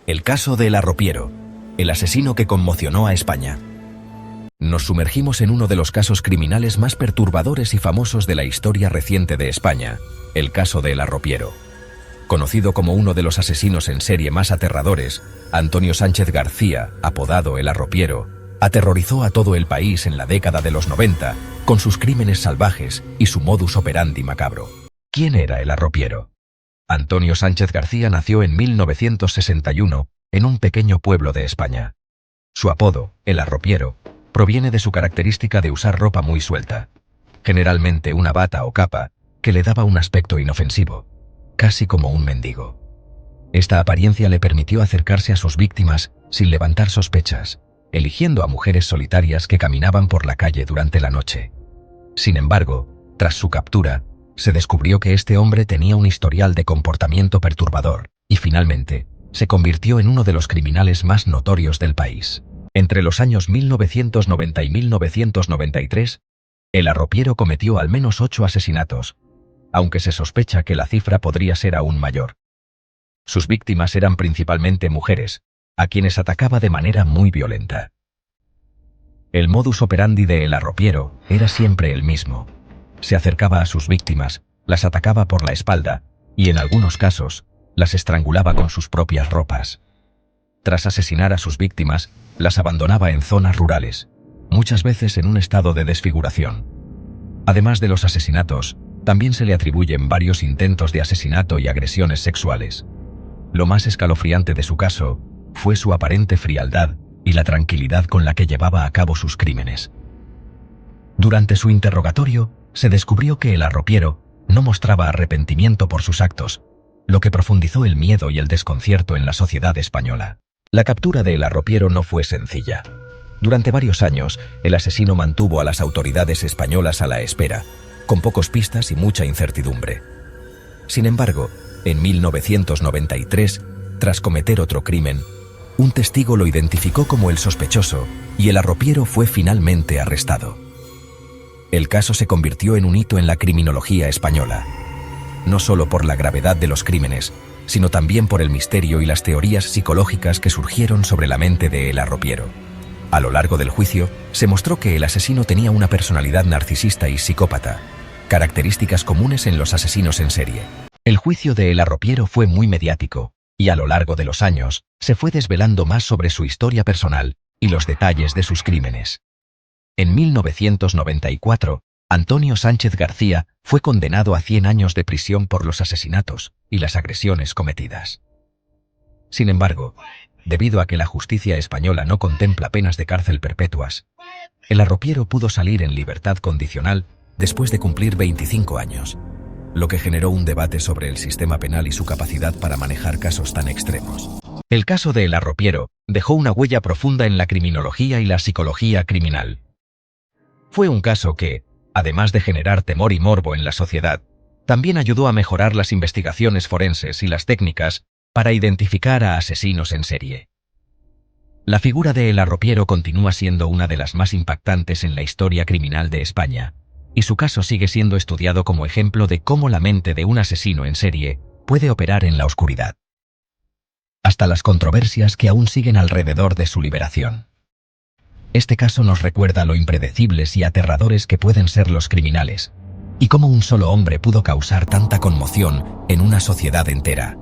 El caso del arropiero, el asesino que conmocionó a España. Nos sumergimos en uno de los casos criminales más perturbadores y famosos de la historia reciente de España, el caso del arropiero. Conocido como uno de los asesinos en serie más aterradores, Antonio Sánchez García, apodado el arropiero, aterrorizó a todo el país en la década de los 90 con sus crímenes salvajes y su modus operandi macabro. ¿Quién era el arropiero? Antonio Sánchez García nació en 1961 en un pequeño pueblo de España. Su apodo, el arropiero, proviene de su característica de usar ropa muy suelta, generalmente una bata o capa, que le daba un aspecto inofensivo, casi como un mendigo. Esta apariencia le permitió acercarse a sus víctimas sin levantar sospechas, eligiendo a mujeres solitarias que caminaban por la calle durante la noche. Sin embargo, tras su captura, se descubrió que este hombre tenía un historial de comportamiento perturbador y finalmente se convirtió en uno de los criminales más notorios del país. Entre los años 1990 y 1993, el arropiero cometió al menos 8 asesinatos, aunque se sospecha que la cifra podría ser aún mayor. Sus víctimas eran principalmente mujeres, a quienes atacaba de manera muy violenta. El modus operandi de el arropiero era siempre el mismo. Se acercaba a sus víctimas, las atacaba por la espalda y, en algunos casos, las estrangulaba con sus propias ropas. Tras asesinar a sus víctimas, las abandonaba en zonas rurales, muchas veces en un estado de desfiguración. Además de los asesinatos, también se le atribuyen varios intentos de asesinato y agresiones sexuales. Lo más escalofriante de su caso fue su aparente frialdad y la tranquilidad con la que llevaba a cabo sus crímenes. Durante su interrogatorio, se descubrió que el arropiero no mostraba arrepentimiento por sus actos, lo que profundizó el miedo y el desconcierto en la sociedad española. La captura de el arropiero no fue sencilla. Durante varios años, el asesino mantuvo a las autoridades españolas a la espera, con pocas pistas y mucha incertidumbre. Sin embargo, en 1993, tras cometer otro crimen, un testigo lo identificó como el sospechoso y el arropiero fue finalmente arrestado. El caso se convirtió en un hito en la criminología española, no solo por la gravedad de los crímenes, sino también por el misterio y las teorías psicológicas que surgieron sobre la mente de el arropiero. A lo largo del juicio, se mostró que el asesino tenía una personalidad narcisista y psicópata, características comunes en los asesinos en serie. El juicio de el arropiero fue muy mediático, y a lo largo de los años, se fue desvelando más sobre su historia personal y los detalles de sus crímenes. En 1994, Antonio Sánchez García fue condenado a 100 años de prisión por los asesinatos y las agresiones cometidas. Sin embargo, debido a que la justicia española no contempla penas de cárcel perpetuas, el arropiero pudo salir en libertad condicional después de cumplir 25 años, lo que generó un debate sobre el sistema penal y su capacidad para manejar casos tan extremos. El caso de el arropiero dejó una huella profunda en la criminología y la psicología criminal. Fue un caso que, además de generar temor y morbo en la sociedad, también ayudó a mejorar las investigaciones forenses y las técnicas para identificar a asesinos en serie. La figura de el arropiero continúa siendo una de las más impactantes en la historia criminal de España, y su caso sigue siendo estudiado como ejemplo de cómo la mente de un asesino en serie puede operar en la oscuridad. Hasta las controversias que aún siguen alrededor de su liberación. Este caso nos recuerda lo impredecibles y aterradores que pueden ser los criminales, y cómo un solo hombre pudo causar tanta conmoción en una sociedad entera.